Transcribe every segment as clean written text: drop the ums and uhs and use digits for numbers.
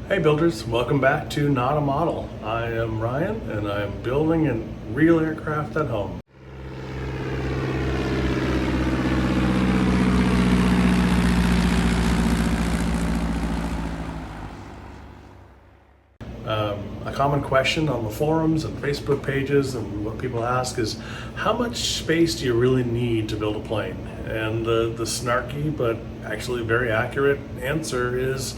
Hey builders, welcome back to Not a Model. I am Ryan and I am building a real aircraft at home. A common question on the forums and Facebook pages and what people ask is, how much space do you really need to build a plane? And the snarky but actually very accurate answer is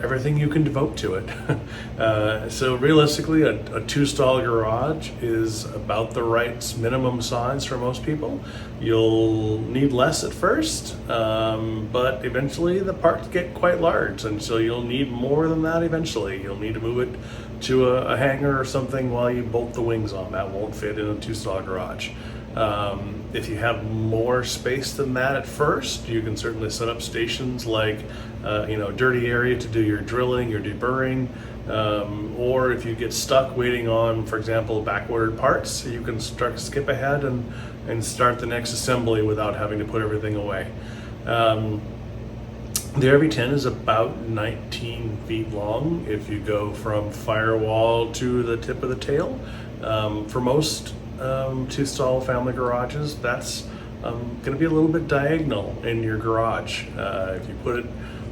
everything you can devote to it. So realistically, a two-stall garage is about the right minimum size for most people. You'll need less at first, but eventually the parts get quite large, and so you'll need more than that eventually. You'll need to move it to a hangar or something while you bolt the wings on. That won't fit in a two-stall garage. If you have more space than that at first, you can certainly set up stations like a dirty area to do your drilling, your deburring, or if you get stuck waiting on, for example, back-ordered parts, you can skip ahead and start the next assembly without having to put everything away. The RV10 is about 19 feet long if you go from firewall to the tip of the tail. For most two-stall family garages, that's going to be a little bit diagonal in your garage. If you put it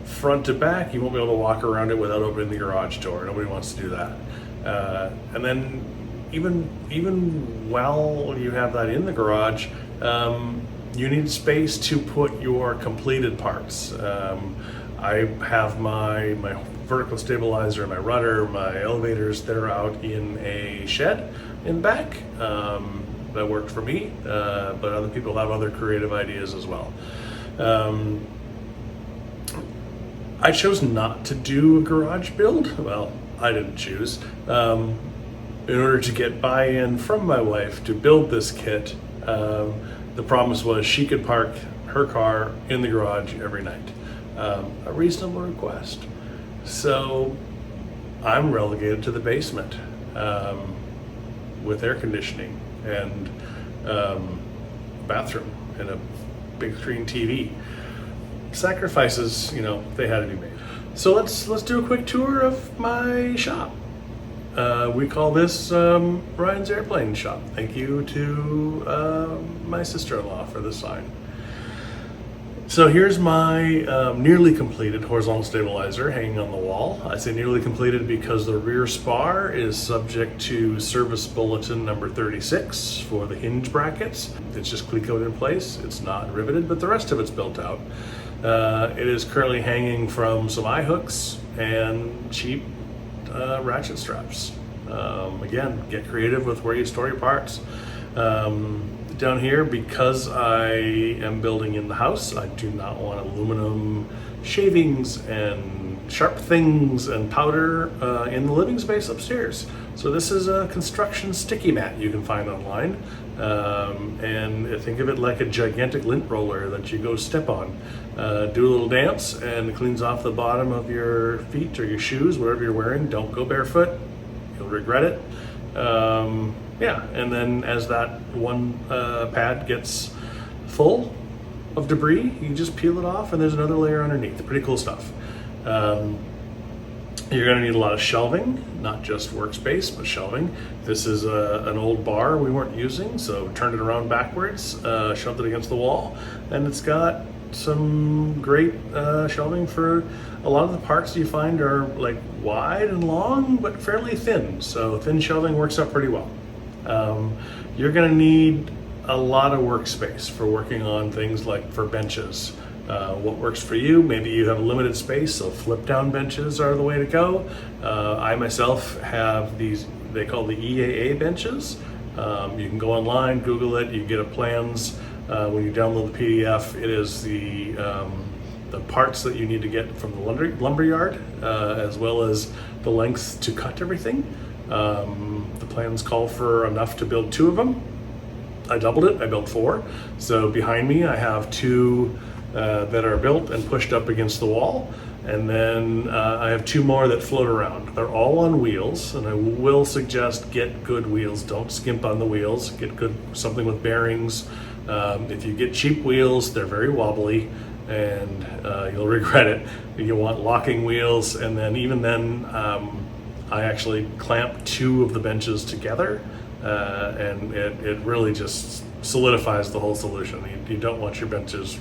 front to back, you won't be able to walk around it without opening the garage door. Nobody wants to do that. And then even while you have that in the garage, you need space to put your completed parts. I have my vertical stabilizer, my rudder, my elevators, they're out in a shed in back. That worked for me, but other people have other creative ideas as well. I chose not to do a garage build. Well, I didn't choose. In order to get buy-in from my wife to build this kit, the promise was she could park her car in the garage every night. A reasonable request. So I'm relegated to the basement with air conditioning and bathroom and a big screen TV. Sacrifices, they had to be made. So let's do a quick tour of my shop. We call this Ryan's Airplane Shop. Thank you to my sister-in-law for the sign. So here's my nearly completed horizontal stabilizer hanging on the wall. I say nearly completed because the rear spar is subject to service bulletin number 36 for the hinge brackets. It's just cleat-coated in place. It's not riveted, but the rest of it's built out. It is currently hanging from some eye hooks and cheap ratchet straps. Again, get creative with where you store your parts. Down here, because I am building in the house, I do not want aluminum shavings and sharp things and powder in the living space upstairs. So this is a construction sticky mat you can find online. And think of it like a gigantic lint roller that you go step on. Do a little dance and it cleans off the bottom of your feet or your shoes, whatever you're wearing. Don't go barefoot, you'll regret it. And then as that one pad gets full of debris, you just peel it off and there's another layer underneath. Pretty cool stuff. You're going to need a lot of shelving, not just workspace, but shelving. This is an old bar we weren't using, so turned it around backwards, shoved it against the wall, and it's got some great shelving for a lot of the parts you find are like wide and long, but fairly thin. So thin shelving works out pretty well. You're going to need a lot of workspace for working on things like for benches. What works for you? Maybe you have limited space, so flip down benches are the way to go. I myself have these, they call the EAA benches. You can go online, Google it, you get a plans. When you download the PDF, it is the parts that you need to get from the lumber yard, as well as the lengths to cut everything. The plans call for enough to build 2 of them. I doubled it, I built 4. So behind me I have 2 that are built and pushed up against the wall. And then I have 2 more that float around. They're all on wheels, and I will suggest get good wheels. Don't skimp on the wheels. Get good something with bearings. If you get cheap wheels, they're very wobbly. and you'll regret it. You want locking wheels, and then even then, I actually clamp 2 of the benches together, and it really just solidifies the whole solution. You don't want your benches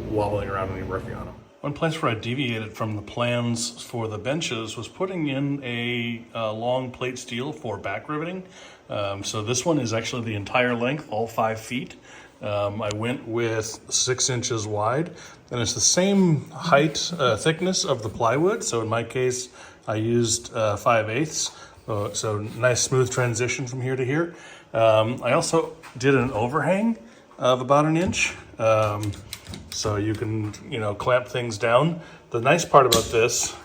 wobbling around when you're working on them. One place where I deviated from the plans for the benches was putting in a long plate steel for back riveting. So this one is actually the entire length, all 5 feet. I went with 6 inches wide, and it's the same height, thickness of the plywood. So in my case, I used 5/8. So nice smooth transition from here to here. I also did an overhang of about 1 inch. So you can, clamp things down. The nice part about this,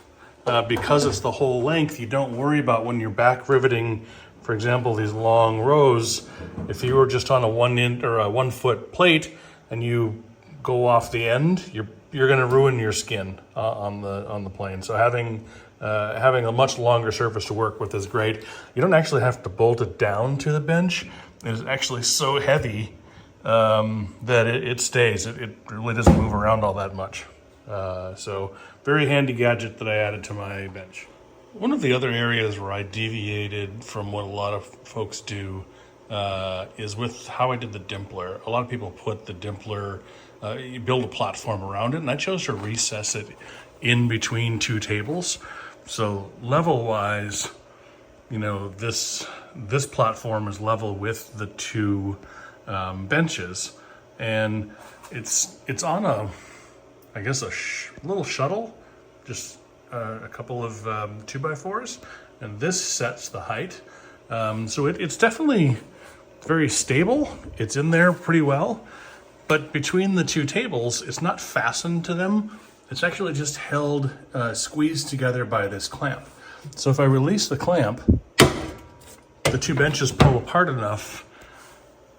because it's the whole length, you don't worry about when you're back riveting, for example, these long rows. If you were just on a 1 inch or a 1 foot plate and you go off the end, you're going to ruin your skin on the plane. So having a much longer surface to work with is great. You don't actually have to bolt it down to the bench. It's actually so heavy that it stays. It really doesn't move around all that much. So very handy gadget that I added to my bench. One of the other areas where I deviated from what a lot of folks do is with how I did the dimpler. A lot of people put the dimpler, you build a platform around it, and I chose to recess it in between 2 tables. So level-wise, this platform is level with the 2 benches, and it's on a little shuttle, just a couple of 2x4s, and this sets the height. So it's definitely very stable. It's in there pretty well, but between the 2 tables, it's not fastened to them. It's actually just held, squeezed together by this clamp. So if I release the clamp, the 2 benches pull apart enough,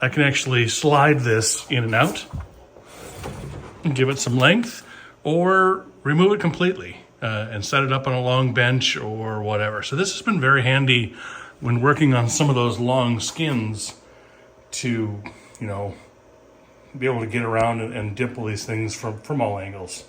I can actually slide this in and out and give it some length, or remove it completely and set it up on a long bench or whatever. So this has been very handy when working on some of those long skins to, be able to get around and dimple these things from all angles.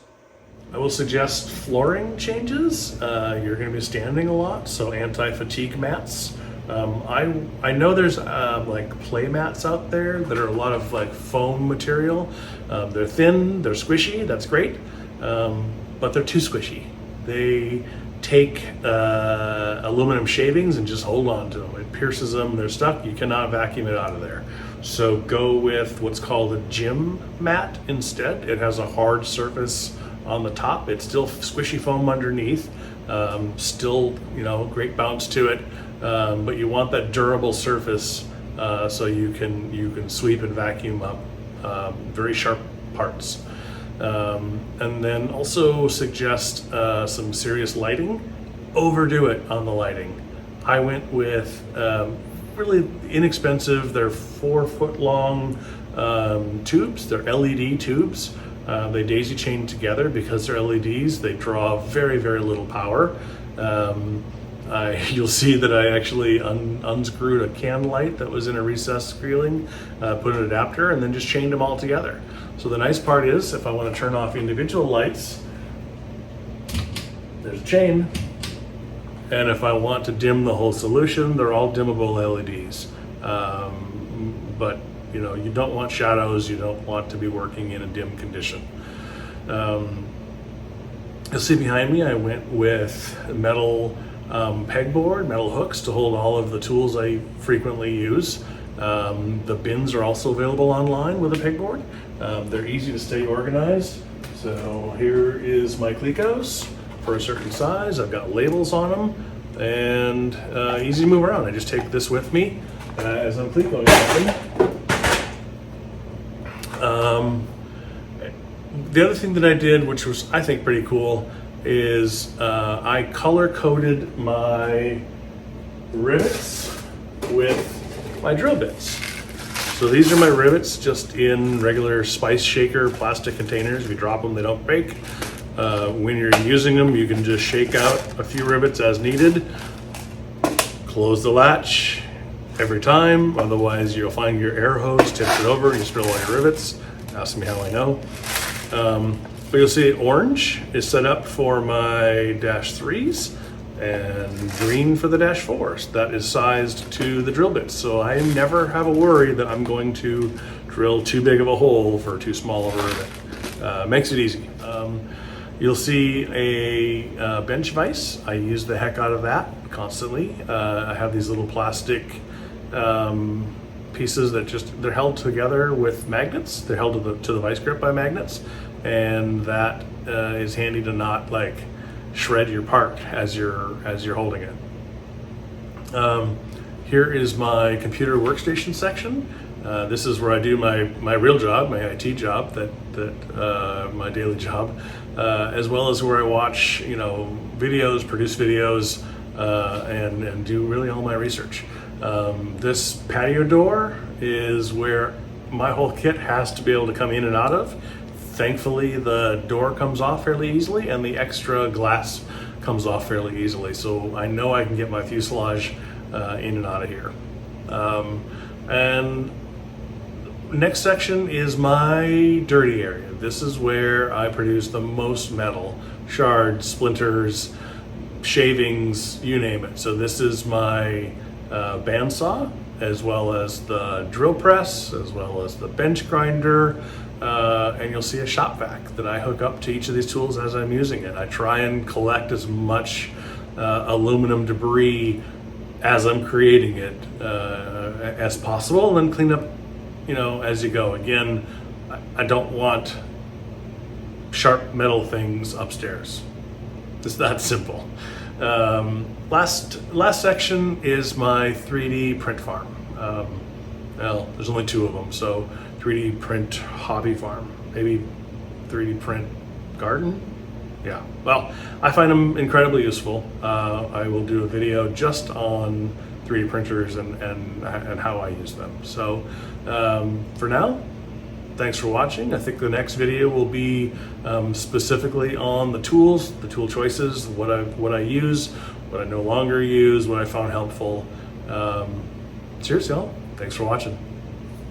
I will suggest flooring changes. You're going to be standing a lot, so anti-fatigue mats. I know there's like play mats out there that are a lot of like foam material. They're thin, they're squishy, that's great, but they're too squishy. They take aluminum shavings and just hold on to them. It pierces them, they're stuck, you cannot vacuum it out of there. So go with what's called a gym mat instead. It has a hard surface on the top. It's still squishy foam underneath, still, great bounce to it, but you want that durable surface so you can sweep and vacuum up very sharp parts. And then also suggest some serious lighting. Overdo it on the lighting. I went with really inexpensive, they're 4 foot long tubes, they're LED tubes. They daisy chain together because they're LEDs. They draw very, very little power. You'll see that I actually unscrewed a can light that was in a recessed ceiling, put an adapter, and then just chained them all together. So the nice part is, if I want to turn off individual lights, there's a chain. And if I want to dim the whole solution, they're all dimmable LEDs. But you don't want shadows, you don't want to be working in a dim condition. You'll see behind me, I went with metal pegboard, metal hooks to hold all of the tools I frequently use. The bins are also available online with a pegboard. They're easy to stay organized. So here is my Clecos for a certain size. I've got labels on them, and easy to move around. I just take this with me as I'm Clecoing something. The other thing that I did, which was I think pretty cool, is I color coded my rivets with my drill bits. So these are my rivets just in regular spice shaker plastic containers. If you drop them, they don't break. When you're using them, you can just shake out a few rivets as needed. Close the latch every time, otherwise you'll find your air hose tips it over and you spill all your rivets. Ask me how I know. But you'll see orange is set up for my -3s and green for the -4s. That is sized to the drill bits. So I never have a worry that I'm going to drill too big of a hole for too small of a rivet. Makes it easy. You'll see a bench vise. I use the heck out of that constantly. I have these little plastic pieces that they're held together with magnets. They're held to the vice grip by magnets, and that is handy to not like shred your part as you're holding it. Here is my computer workstation section. This is where I do my real job, my IT job, my daily job, as well as where I watch videos, produce videos, and do really all my research. This patio door is where my whole kit has to be able to come in and out of. Thankfully, the door comes off fairly easily, and the extra glass comes off fairly easily. So I know I can get my fuselage in and out of here. And next section is my dirty area. This is where I produce the most metal, shards, splinters, shavings, you name it. So this is my bandsaw, as well as the drill press, as well as the bench grinder, and you'll see a shop vac that I hook up to each of these tools as I'm using it. I try and collect as much aluminum debris as I'm creating it as possible, and then clean up as you go. Again, I don't want sharp metal things upstairs. It's that simple. Last section is my 3D print farm. Well, there's only 2 of them, so 3D print hobby farm, maybe 3D print garden. Yeah, well, I find them incredibly useful. I will do a video just on 3D printers and how I use them. So for now, thanks for watching. I think the next video will be specifically on the tools, the tool choices, what I use, what I no longer use, what I found helpful. Cheers, y'all. Thanks for watching.